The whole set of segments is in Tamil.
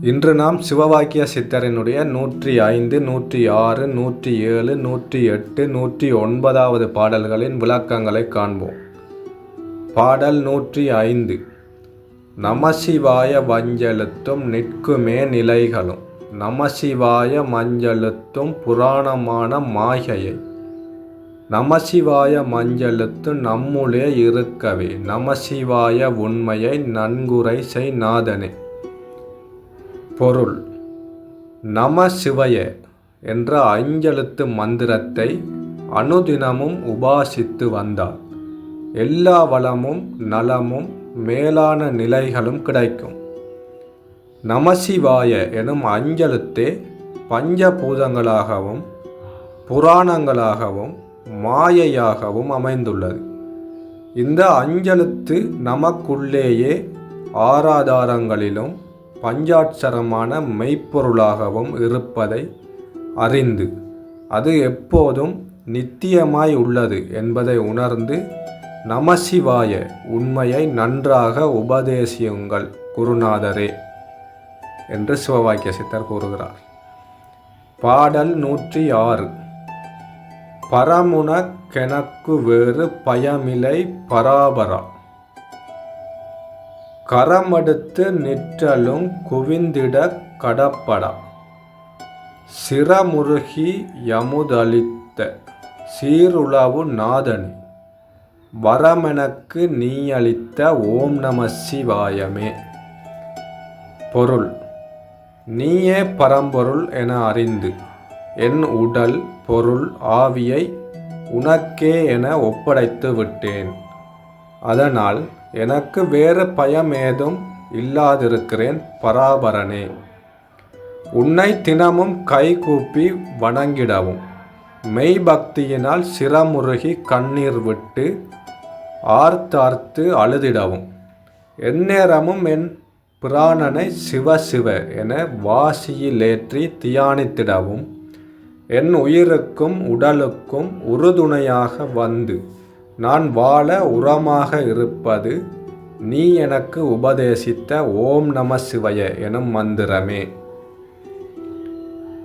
இன்று நாம் சிவவாக்கிய சித்தரினுடைய 105, 106, 107, 108, 109வது பாடல்களின் விளக்கங்களை காண்போம். பாடல் 105. நமசிவாய வஞ்செழுத்தும் நிற்குமே நிலைகளும் நமசிவாய மஞ்செழுத்தும் புராணமான மாயையை நமசிவாய மஞ்செழுத்து நம்முளே இருக்கவே நமசிவாய உண்மையை நன்குரை செய் நாதனே. பொருள்: நம சிவய என்ற அஞ்செழுத்து மந்திரத்தை அனுதினமும் உபாசித்து வந்தால் எல்லா வளமும் நலமும் மேலான நிலைகளும் கிடைக்கும். நமசிவாய எனும் அஞ்செழுத்தே பஞ்சபூதங்களாகவும் புராணங்களாகவும் மாயையாகவும் அமைந்துள்ளது. இந்த அஞ்செழுத்து நமக்குள்ளேயே ஆராதாரங்களிலும் பஞ்சாட்சரமான மெய்ப்பொருளாகவும் இருப்பதை அறிந்து அது எப்போதும் நித்தியமாய் உள்ளது என்பதை உணர்ந்து நமசிவாய உண்மையை நன்றாக உபதேசியுங்கள் குருநாதரே என்று சிவவாக்கிய சித்தர் கூறுகிறார். பாடல் 106. பரமுனக்கெனக்கு வேறு பயமிலை பராபரா கரமடுத்து நிற்றலும் குவிந்திட கடப்படா சிரமுருகி யமுதளித்த சீருளவு நாதனி வரமெனக்கு நீயளித்த ஓம் நம சிவாயமே. பொருள்: நீயே பரம்பொருள் என அறிந்து என் உடல் பொருள் ஆவியை உனக்கே என ஒப்படைத்து விட்டேன். அதனால் எனக்கு வேறு பயமேதும் இல்லாதிருக்கிறேன் பராபரனே. உன்னை தினமும் கைகூப்பி வணங்கிடவும் மெய்பக்தியினால் சிரமுருகி கண்ணீர் விட்டு ஆர்த்தார்த்து அழுதிடவும் எந்நேரமும் என் பிராணனை சிவ சிவ என வாசியிலேற்றி தியானித்திடவும் என் உயிருக்கும் உடலுக்கும் உறுதுணையாக வந்து நான் வாழ உரமாக இருப்பது நீ எனக்கு உபதேசித்த ஓம் நம சிவய எனும் மந்திரமே.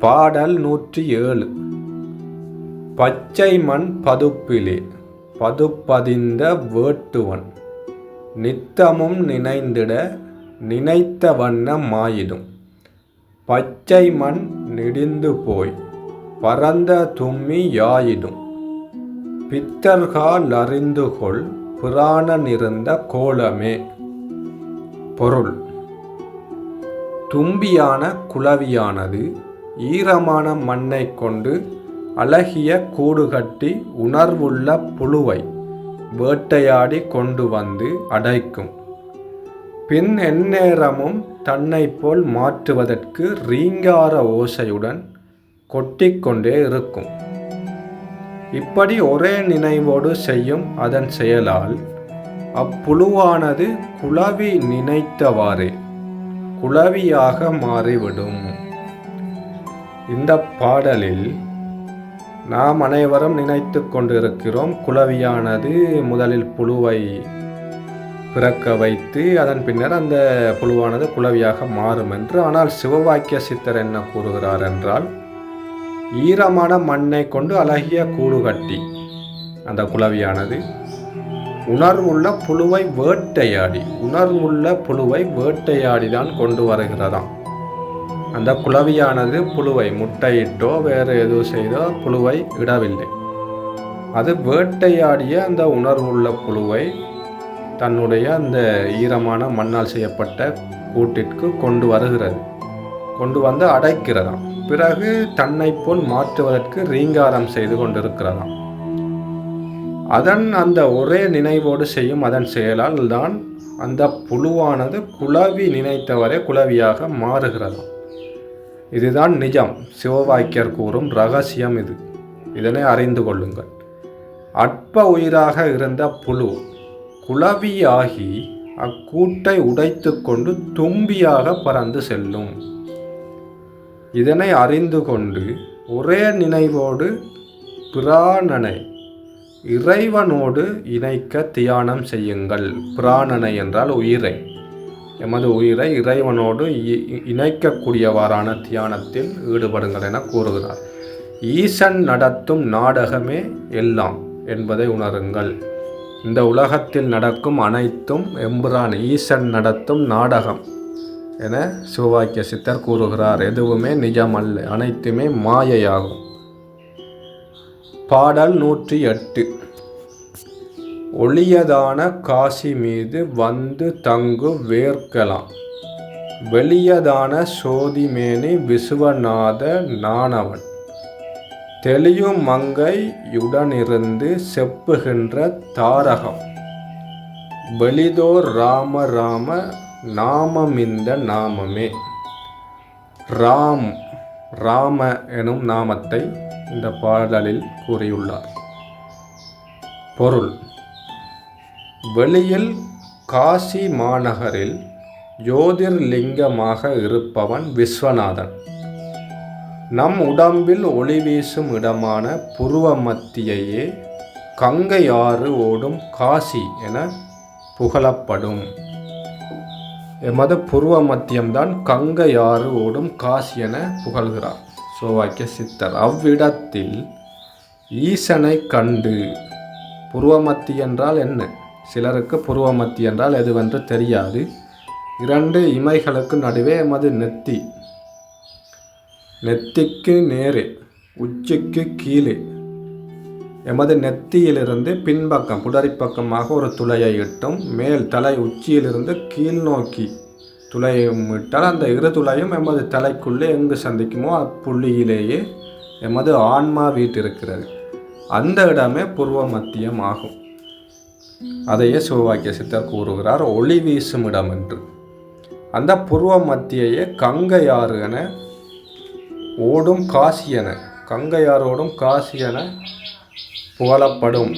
பாடல் 107. பச்சை மண் பதுப்பிலே பதுப்பதிந்த வேட்டுவன் நித்தமும் நினைந்திட நினைத்த வண்ணம் மாயிடும் பச்சை மண் நெடிந்து போய் பரந்த தும்மி யாயிடும் பித்தர்கால் அறிந்துகொள் பிராணனிருந்த கோலமே. பொருள்: தும்பியான குளவியானது ஈரமான மண்ணை கொண்டு அழகிய கூடு கட்டி உணர்வுள்ள புழுவை வேட்டையாடி கொண்டு வந்து அடைக்கும். பின் எந்நேரமும் தன்னை போல் மாற்றுவதற்கு ரீங்கார ஓசையுடன் கொட்டிக்கொண்டே இருக்கும். இப்படி ஒரே நினைவோடு செய்யும் அதன் செயலால் அப்புழுவானது குளவி நினைத்தவாறே குளவியாக மாறிவிடும். இந்த பாடலில் நாம் அனைவரும் நினைத்து கொண்டிருக்கிறோம், குளவியானது முதலில் புழுவை பிறக்க வைத்து அதன் பின்னர் அந்த புழுவானது குளவியாக மாறும் என்று. ஆனால் சிவவாக்கிய சித்தர் என்ன கூறுகிறார் என்றால், ஈரமான மண்ணை கொண்டு அழகிய கூடு கட்டி அந்த குளவியானது உணர்வுள்ள புழுவை வேட்டையாடி தான் கொண்டு வருகிறதாம். அந்த குளவியானது புழுவை முட்டையிட்டோ வேறு எதுவும் செய்தோ புழுவை இடவில்லை. அது வேட்டையாடிய அந்த உணர்வுள்ள புழுவை தன்னுடைய அந்த ஈரமான மண்ணால் செய்யப்பட்ட கூட்டிற்கு கொண்டு வருகிறது, கொண்டு வந்து அடைக்கிறதாம். பிறகு தன்னை போல் மாற்றுவதற்கு ரீங்காரம் செய்து கொண்டிருக்கிறதாம். அதன் அந்த ஒரே நினைவோடு செய்யும் அதன் செயலால் தான் அந்த புழுவானது குளவி நினைத்தவரை குளவியாக மாறுகிறதாம். இதுதான் நிஜம். சிவவாக்கியர் கூறும் ரகசியம் இது. இதனை அறிந்து கொள்ளுங்கள். அற்ப உயிராக இருந்த புழு குளவியாகி அக்கூட்டை உடைத்து கொண்டு தும்பியாக பறந்து செல்லும். இதனை அறிந்து கொண்டு ஒரே நினைவோடு பிராணனை இறைவனோடு இணைக்க தியானம் செய்யுங்கள். பிராணனை என்றால் உயிரை. எமது உயிரை இறைவனோடு இணைக்கக்கூடியவாறான தியானத்தில் ஈடுபடுங்கள் என கூறுகிறார். ஈசன் நடத்தும் நாடகமே எல்லாம் என்பதை உணருங்கள். இந்த உலகத்தில் நடக்கும் அனைத்தும் எம்பிரான் ஈசன் நடத்தும் நாடகம் என சிவவாக்கிய சித்தர் கூறுகிறார். எதுவுமே நிஜமல்ல, அனைத்துமே மாயையாகும். பாடல் 108. ஒளியதான காசி மீது வந்து தங்கு வேர்க்கலாம், வெளியதான சோதிமேனி விசுவநாத நானவன், தெளியும் மங்கையுடனிருந்து செப்புகின்ற தாரகம், வெளிதோர் ராம ராம நாமமிந்த நாமமே. ராம எனும் நாமத்தை இந்த பாடலில் கூறியுள்ளார். பொருள்: வெளியில் காசி மாநகரில் ஜோதிர்லிங்கமாக இருப்பவன் விஸ்வநாதன். நம் உடம்பில் ஒளி வீசும் இடமான புருவ மத்தியையே கங்கை ஆறு ஓடும் காசி என புகழப்படும். எமது புருவ மத்தியம்தான் கங்கை ஆறு ஓடும் காசி என புகழ்கிறார் சிவவாக்கிய சித்தர். அவ்விடத்தில் ஈசனை கண்டு, புருவமத்தி என்றால் என்ன? சிலருக்கு புருவமத்தி என்றால் எதுவென்று தெரியாது. 2 இமைகளுக்கு நடுவே எமது நெத்திக்கு நேரே, உச்சிக்கு கீழே, எமது நெத்தியிலிருந்து பின்பக்கம் புடரி பக்கமாக ஒரு துளையை இட்டும் மேல் தலை உச்சியிலிருந்து கீழ் நோக்கி துளையும் இட்டால் அந்த இரு துளையும் எமது தலைக்குள்ளே எங்கு சந்திக்குமோ அப்புள்ளியிலேயே எமது ஆன்மா வீட்டிருக்கிறது. அந்த இடமே புருவ மத்தியம் ஆகும். அதையே சிவவாக்கிய சித்தர் கூறுகிறார், ஒளி வீசும் இடம் என்று. அந்த புருவ மத்தியையே கங்கையாறு என ஓடும் காசி என, கங்கையாரோடும் காசி என புகழப்படும்.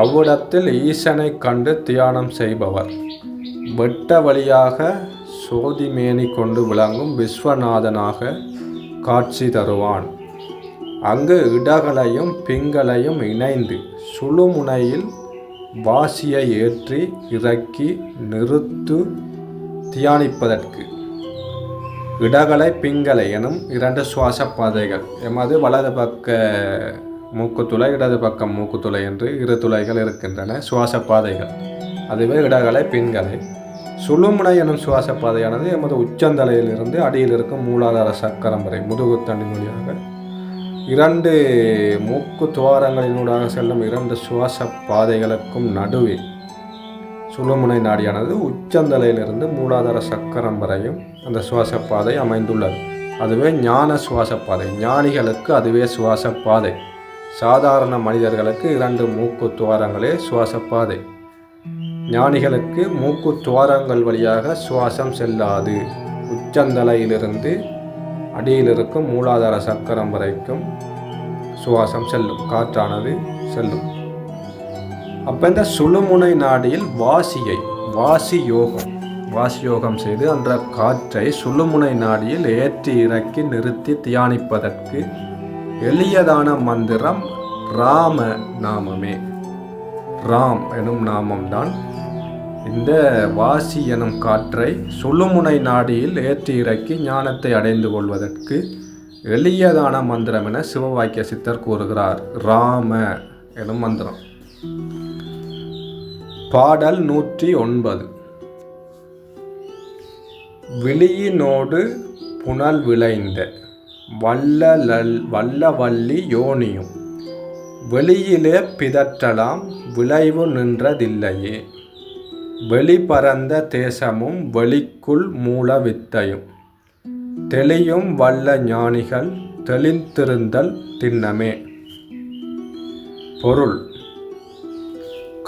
அவ்விடத்தில் ஈசனை கண்டு தியானம் செய்பவர் வெட்ட வழியாக சோதிமேனி கொண்டு விளங்கும் விஸ்வநாதனாக காட்சி தருவான். அங்கு இடகளையும் பிங்களையும் இணைந்து சுழுமுனையில் வாசியை ஏற்றி இறக்கி நிறுத்து தியானிப்பதற்கு இடகலை பிங்கலை எனும் 2 சுவாச பாதைகள், எமது வலது பக்க மூக்குத்துளை இடது பக்கம் மூக்குத்துளை என்று 2 துளைகள் இருக்கின்றன, சுவாச பாதைகள். அதுவே இடகலை பின்கலை. சுழுமுனை எனும் சுவாச பாதையானது எமது உச்சந்தலையிலிருந்து அடியில் இருக்கும் மூலாதார சக்கரம் வரை முதுகுத்தண்டின் வழியாக 2 மூக்கு துவாரங்களினூடாக செல்லும் 2 சுவாச பாதைகளுக்கும் நடுவே சுழுமுனை நாடியானது உச்சந்தலையிலிருந்து மூலாதார சக்கரம் வரையும் அந்த சுவாச பாதை அமைந்துள்ளது. அதுவே ஞான சுவாச பாதை. ஞானிகளுக்கு அதுவே சுவாச பாதை. சாதாரண மனிதர்களுக்கு 2 மூக்கு துவாரங்களே சுவாச பாதை. ஞானிகளுக்கு மூக்கு துவாரங்கள் வழியாக சுவாசம் செல்லாது. உச்சந்தலையிலிருந்து அடியில் இருக்கும் மூலாதார சக்கரம் வரைக்கும் சுவாசம் செல்லும், காற்றானது செல்லும். அப்போ இந்த சுழுமுனை நாடியில் வாசி யோகம் செய்து அந்த காற்றை சுழுமுனை நாடியில் ஏற்றி இறக்கி நிறுத்தி தியானிப்பதற்கு எளியதான மந்திரம் ராம நாமமே. ராம் எனும் நாமம்தான் இந்த வாசி எனும் காற்றை சுழுமுனை நாடியில் ஏற்றி இறக்கி ஞானத்தை அடைந்து கொள்வதற்கு எளியதான மந்திரம் என சிவவாக்கிய சித்தர் கூறுகிறார். ராம எனும் மந்திரம். பாடல் 109. விழியினோடு புனல் விளைந்த வல்லவல்லி யோனியும் வெளியிலே பிதற்றலாம் விளைவு நின்றதில்லையே. வெளிபரந்த தேசமும் வெளிக்குள் மூல வித்தையும் தெளியும் வல்ல ஞானிகள் தெளிந்திருந்தல் திண்ணமே. பொருள்: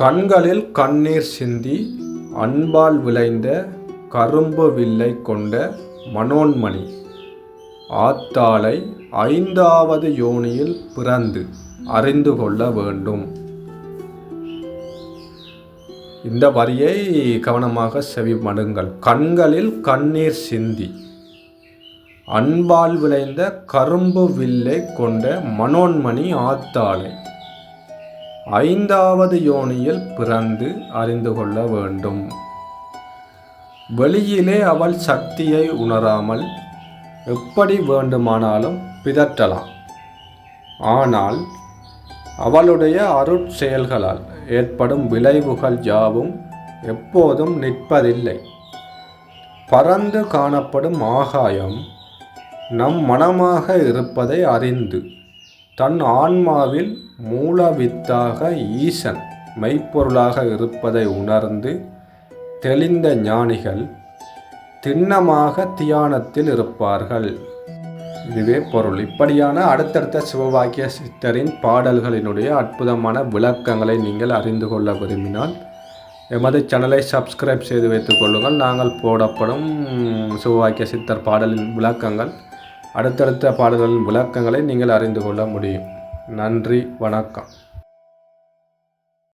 கண்களில் கண்ணீர் சிந்தி அன்பால் விளைந்த கரும்பு வில்லை கொண்ட மனோன்மணி ஆத்தாளை 5வது யோனியில் பிறந்து அறிந்து கொள்ள வேண்டும். இந்த வரியை கவனமாக செவிமடுங்கள். கண்களில் கண்ணீர் சிந்தி அன்பால் விளைந்த கரும்பு வில்லை கொண்ட மனோன்மணி ஆத்தாளை 5வது யோனியில் பிறந்து அறிந்து கொள்ள வேண்டும். வெளியிலே அவள் சக்தியை உணராமல் எப்படி வேண்டுமானாலும் பிதற்றலாம். ஆனால் அவளுடைய அருட்செயல்களால் ஏற்படும் விளைவுகள் யாவும் எப்போதும் நிற்பதில்லை. பறந்து காணப்படும் ஆகாயம் நம் மனமாக இருப்பதை அறிந்து தன் ஆன்மாவில் மூலவித்தாக ஈசன் மெய்ப்பொருளாக இருப்பதை உணர்ந்து தெளிந்த ஞானிகள் திண்ணமாக தியானத்தில் இருப்பார்கள். இதுவே பொருள். இப்படியான அடுத்தடுத்த சிவவாக்கிய சித்தரின் பாடல்களினுடைய அற்புதமான விளக்கங்களை நீங்கள் அறிந்து கொள்ள விரும்பினால் எமது சேனலை சப்ஸ்கிரைப் செய்து வைத்துக் கொள்ளுங்கள். நாங்கள் போடப்படும் சிவவாக்கிய சித்தர் பாடலின் விளக்கங்கள், அடுத்தடுத்த பாடல்களின் விளக்கங்களை நீங்கள் அறிந்து கொள்ள முடியும். நன்றி, வணக்கம்.